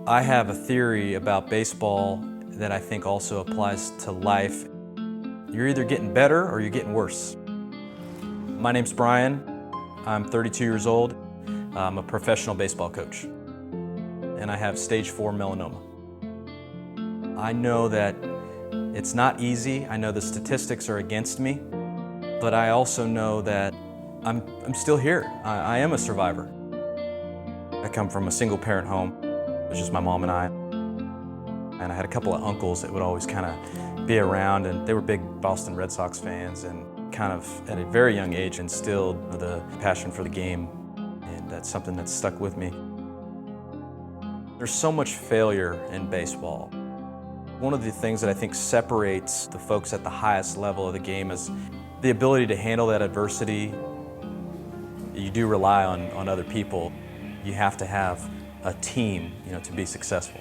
I have a theory about baseball that I think also applies to life. You're either getting better or you're getting worse. My name's Brian. I'm 32 years old. I'm a professional baseball coach, and I have stage 4 melanoma. I know that it's not easy. I know the statistics are against me, but I also know that I'm still here. I am a survivor. I come from a single parent home. It was just my mom and I had a couple of uncles that would always kind of be around, and they were big Boston Red Sox fans, and kind of at a very young age instilled the passion for the game, and that's something that's stuck with me. There's so much failure in baseball. One of the things that I think separates the folks at the highest level of the game is the ability to handle that adversity. You do rely on other people. You have to have a team, to be successful.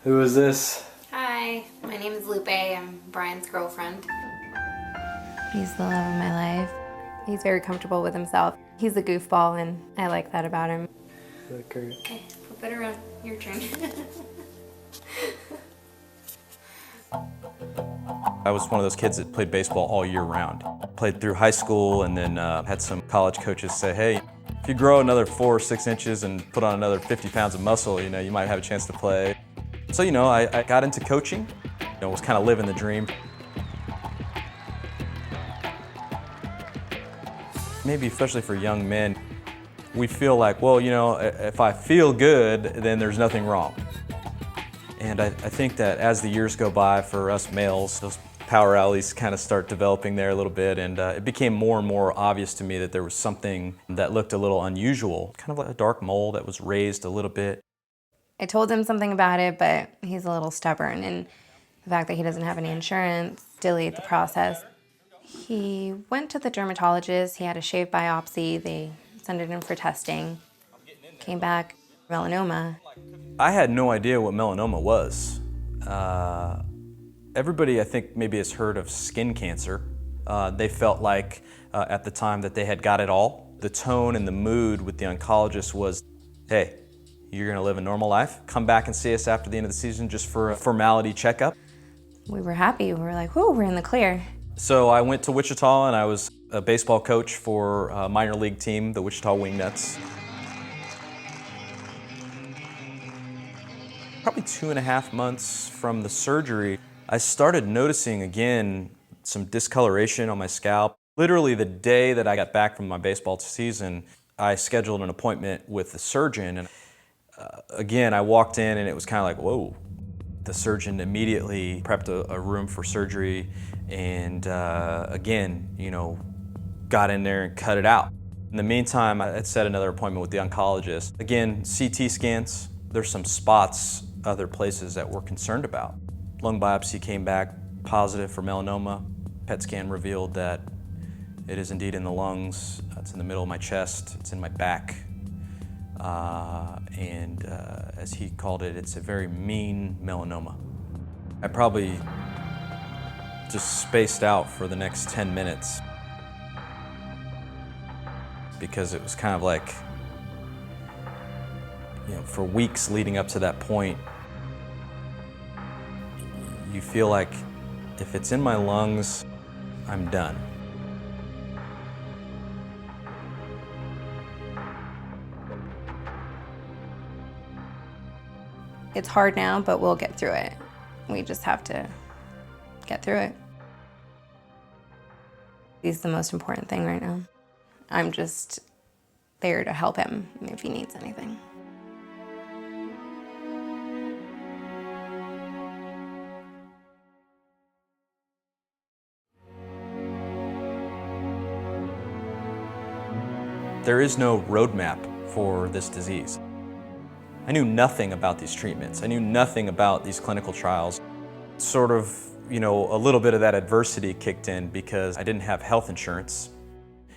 Who is this? Hi, my name is Lupe. I'm Brian's girlfriend. He's the love of my life. He's very comfortable with himself. He's a goofball, and I like that about him. Okay, flip it around. Your turn. I was one of those kids that played baseball all year round. Played through high school, and then had some college coaches say, hey, if you grow another 4 or 6 inches and put on another 50 pounds of muscle, you might have a chance to play. So, I got into coaching, was kind of living the dream. Maybe especially for young men, we feel like, well, if I feel good, then there's nothing wrong. And I think that as the years go by for us males, those power alleys kind of start developing there a little bit, and it became more and more obvious to me that there was something that looked a little unusual, kind of like a dark mole that was raised a little bit. I told him something about it, but he's a little stubborn, and the fact that he doesn't have any insurance delayed the process. He went to the dermatologist. He had a shave biopsy. They sent it in for testing. Came back, melanoma. I had no idea what melanoma was. Everybody, I think, maybe has heard of skin cancer. They felt like at the time that they had got it all. The tone and the mood with the oncologist was, hey, you're gonna live a normal life. Come back and see us after the end of the season just for a formality checkup. We were happy. We were like, whoo, we're in the clear. So I went to Wichita, and I was a baseball coach for a minor league team, the Wichita Wingnuts. Probably 2.5 months from the surgery, I started noticing again some discoloration on my scalp. Literally the day that I got back from my baseball season, I scheduled an appointment with the surgeon, and again, I walked in and it was kind of like, whoa. The surgeon immediately prepped a room for surgery, and again, got in there and cut it out. In the meantime, I had set another appointment with the oncologist. Again, CT scans, there's some spots, other places that we're concerned about. Lung biopsy came back positive for melanoma. PET scan revealed that it is indeed in the lungs. It's in the middle of my chest, it's in my back. And as he called it, it's a very mean melanoma. I probably just spaced out for the next 10 minutes because it was kind of like, for weeks leading up to that point, you feel like if it's in my lungs, I'm done. It's hard now, but we'll get through it. We just have to get through it. He's the most important thing right now. I'm just there to help him if he needs anything. There is no roadmap for this disease. I knew nothing about these treatments. I knew nothing about these clinical trials. Sort of, a little bit of that adversity kicked in because I didn't have health insurance.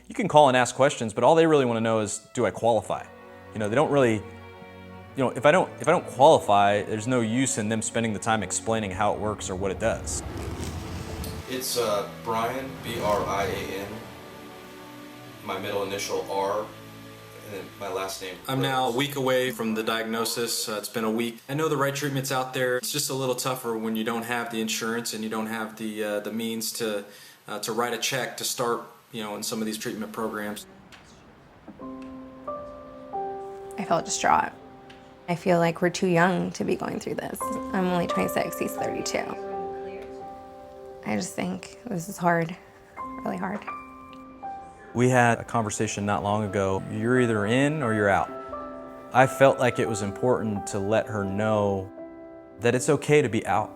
You can call and ask questions, but all they really want to know is, do I qualify? They don't really, if I don't qualify, there's no use in them spending the time explaining how it works or what it does. It's Brian, B-R-I-A-N. My middle initial R, and then my last name. I'm now a week away from the diagnosis. It's been a week. I know the right treatment's out there. It's just a little tougher when you don't have the insurance and you don't have the means to write a check to start, in some of these treatment programs. I felt distraught. I feel like we're too young to be going through this. I'm only 26, he's 32. I just think this is hard, really hard. We had a conversation not long ago. You're either in or you're out. I felt like it was important to let her know that it's okay to be out.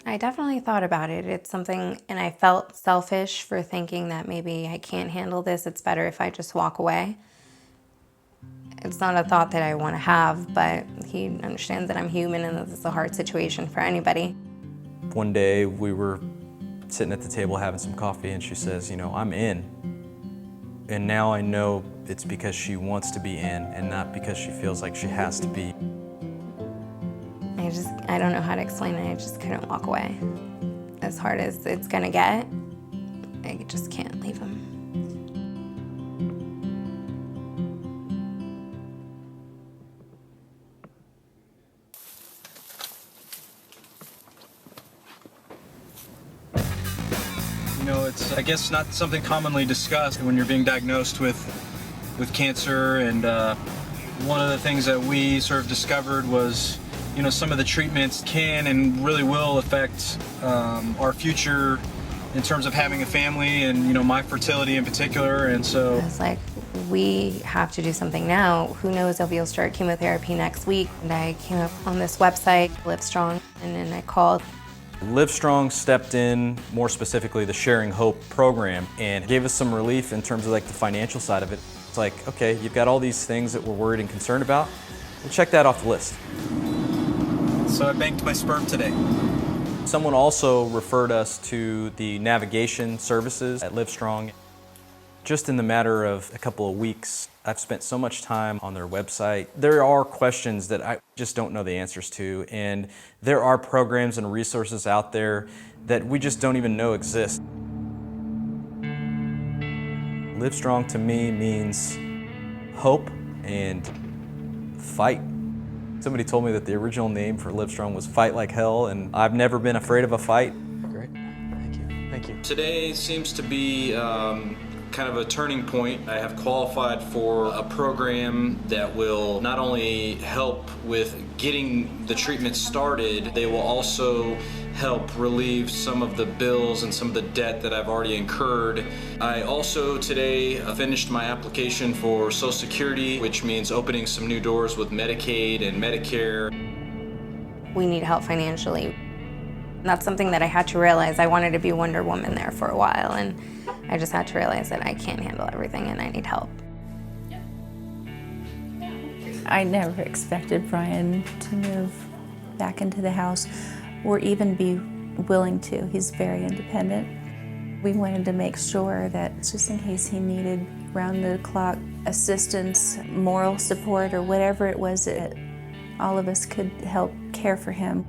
I definitely thought about it. It's something, and I felt selfish for thinking that maybe I can't handle this. It's better if I just walk away. It's not a thought that I want to have, but he understands that I'm human and that this is a hard situation for anybody. One day we were sitting at the table having some coffee and she says, I'm in. And now I know it's because she wants to be in and not because she feels like she has to be. I don't know how to explain it. I just couldn't walk away. As hard as it's gonna get, I just can't leave him. It's, I guess, not something commonly discussed when you're being diagnosed with cancer, and one of the things that we sort of discovered was, some of the treatments can and really will affect our future in terms of having a family and, my fertility in particular, and so... I was like, we have to do something now. Who knows if you'll start chemotherapy next week? And I came up on this website, Livestrong, and then I called. Livestrong stepped in, more specifically the Sharing Hope program, and gave us some relief in terms of the financial side of it. It's like, okay, you've got all these things that we're worried and concerned about. We'll check that off the list. So I banked my sperm today. Someone also referred us to the navigation services at Livestrong. Just in the matter of a couple of weeks, I've spent so much time on their website. There are questions that I just don't know the answers to, and there are programs and resources out there that we just don't even know exist. Livestrong to me means hope and fight. Somebody told me that the original name for Livestrong was Fight Like Hell, and I've never been afraid of a fight. Great, thank you, thank you. Today seems to be kind of a turning point. I have qualified for a program that will not only help with getting the treatment started, they will also help relieve some of the bills and some of the debt that I've already incurred. I also today finished my application for Social Security, which means opening some new doors with Medicaid and Medicare. We need help financially. And that's something that I had to realize. I wanted to be Wonder Woman there for a while, and I just had to realize that I can't handle everything and I need help. I never expected Brian to move back into the house or even be willing to. He's very independent. We wanted to make sure that just in case he needed round-the-clock assistance, moral support, or whatever it was, that all of us could help care for him.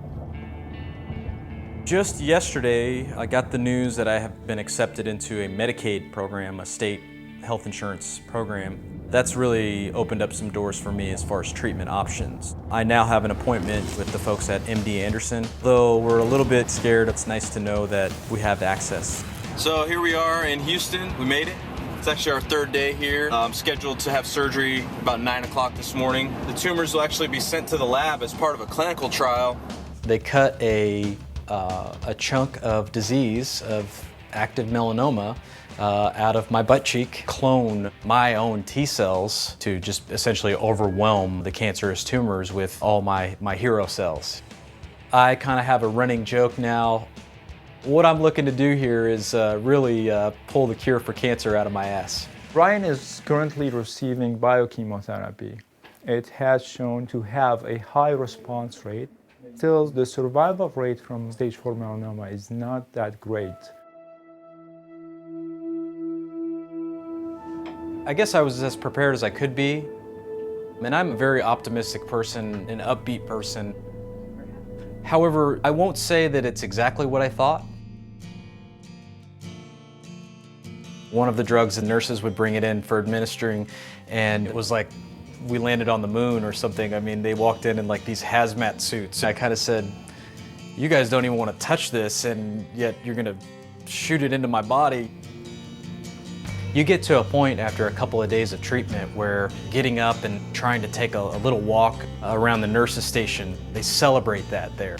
Just yesterday, I got the news that I have been accepted into a Medicaid program, a state health insurance program. That's really opened up some doors for me as far as treatment options. I now have an appointment with the folks at MD Anderson. Though we're a little bit scared, it's nice to know that we have access. So here we are in Houston. We made it. It's actually our third day here. I'm scheduled to have surgery about 9 o'clock this morning. The tumors will actually be sent to the lab as part of a clinical trial. They cut a chunk of disease of active melanoma out of my butt cheek, clone my own T cells to just essentially overwhelm the cancerous tumors with all my hero cells. I kind of have a running joke now. What I'm looking to do here is really pull the cure for cancer out of my ass. Brian is currently receiving biochemotherapy. It has shown to have a high response rate. Still, the survival rate from stage 4 melanoma is not that great. I guess I was as prepared as I could be. And I'm a very optimistic person, an upbeat person. However, I won't say that it's exactly what I thought. One of the drugs, the nurses would bring it in for administering, and it was like we landed on the moon or something. I mean, they walked in like these hazmat suits. I kind of said, you guys don't even want to touch this, and yet you're gonna shoot it into my body. You get to a point after a couple of days of treatment where getting up and trying to take a little walk around the nurses' station, they celebrate that there.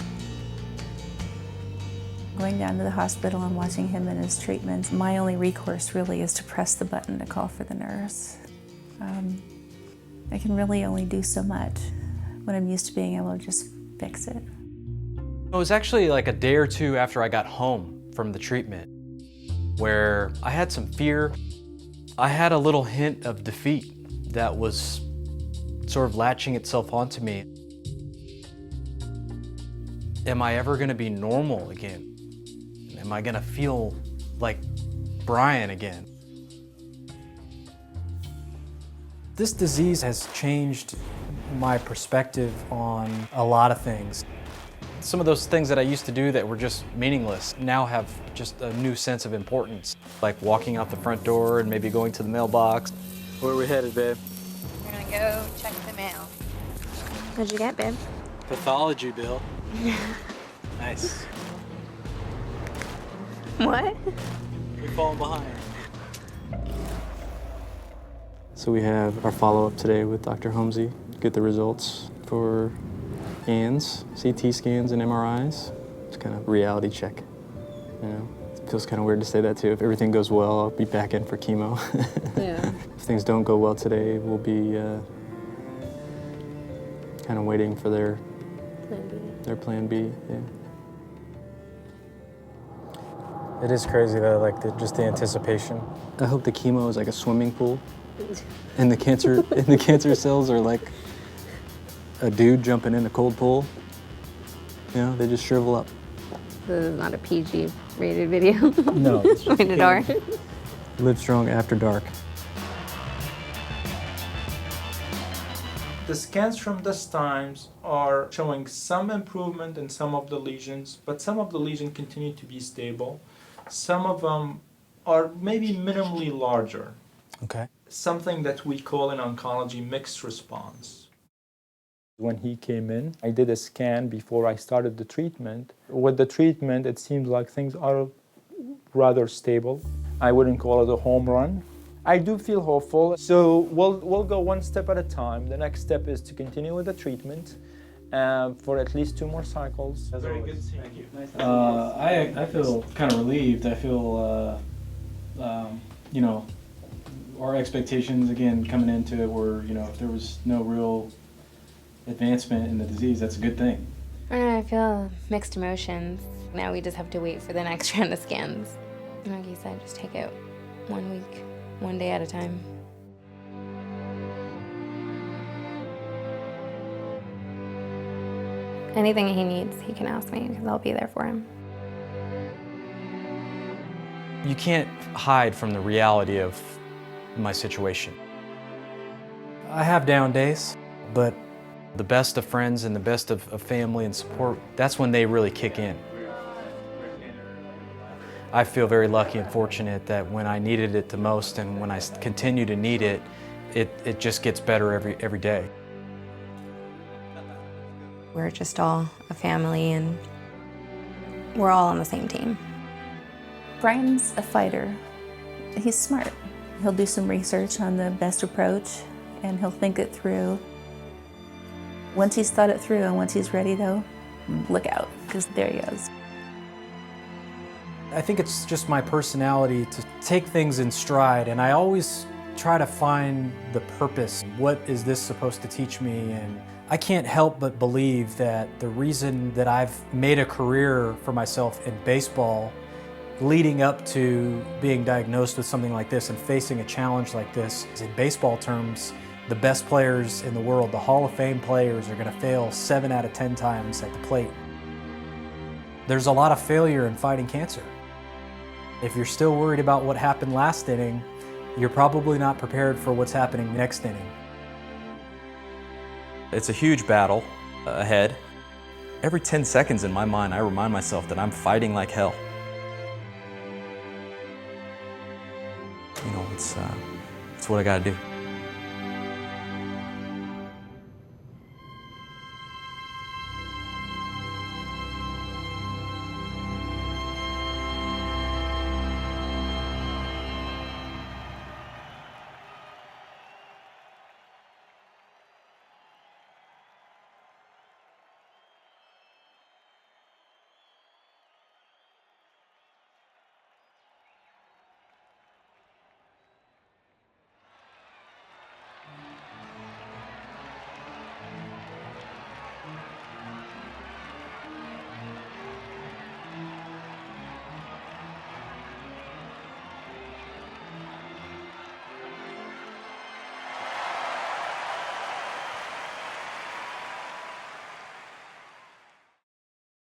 Going down to the hospital and watching him in his treatments, my only recourse really is to press the button to call for the nurse. I can really only do so much when I'm used to being able to just fix it. It was actually like a day or two after I got home from the treatment where I had some fear. I had a little hint of defeat that was sort of latching itself onto me. Am I ever gonna be normal again? Am I gonna feel like Brian again? This disease has changed my perspective on a lot of things. Some of those things that I used to do that were just meaningless now have just a new sense of importance. Like walking out the front door and maybe going to the mailbox. Where are we headed, babe? We're gonna go check the mail. What'd you get, babe? Pathology bill. Nice. What? We're falling behind. So we have our follow-up today with Dr. Holmesy. Get the results for scans, CT scans and MRIs. It's kind of a reality check, you know? It feels kind of weird to say that too. If everything goes well, I'll be back in for chemo. Yeah. If things don't go well today, we'll be kind of waiting for their plan B. Yeah. It is crazy though, like just the anticipation. I hope the chemo is like a swimming pool, and the cancer cells are like a dude jumping in a cold pool. You know, they just shrivel up. This is not a PG rated video. No. Rated R. Livestrong After Dark. The scans from this times are showing some improvement in some of the lesions, but some of the lesions continue to be stable. Some of them are maybe minimally larger. Okay. Something that we call in oncology mixed response. When he came in, I did a scan before I started the treatment. With the treatment, it seems like things are rather stable. I wouldn't call it a home run. I do feel hopeful, so we'll go one step at a time. The next step is to continue with the treatment for at least 2 more cycles. Very good seeing you. Nice to I feel kind of relieved. I feel, you know, our expectations again coming into it were, you know, if there was no real advancement in the disease, that's a good thing. I don't know, I feel mixed emotions. Now we just have to wait for the next round of scans. Like you said, just take it 1 week, 1 day at a time. Anything he needs, he can ask me because I'll be there for him. You can't hide from the reality of my situation. I have down days, but the best of friends and the best of family and support, that's when they really kick in. I feel very lucky and fortunate that when I needed it the most and when I continue to need it, it just gets better every day. We're just all a family and we're all on the same team. Brian's a fighter. He's smart. He'll do some research on the best approach and he'll think it through. Once he's thought it through and once he's ready though, look out, because there he goes. I think it's just my personality to take things in stride, and I always try to find the purpose. What is this supposed to teach me? And I can't help but believe that the reason that I've made a career for myself in baseball leading up to being diagnosed with something like this and facing a challenge like this is, in baseball terms, the best players in the world, the Hall of Fame players, are going to fail 7 out of 10 times at the plate. There's a lot of failure in fighting cancer. If you're still worried about what happened last inning, you're probably not prepared for what's happening next inning. It's a huge battle ahead. Every 10 seconds in my mind, I remind myself that I'm fighting like hell. that's what I gotta do.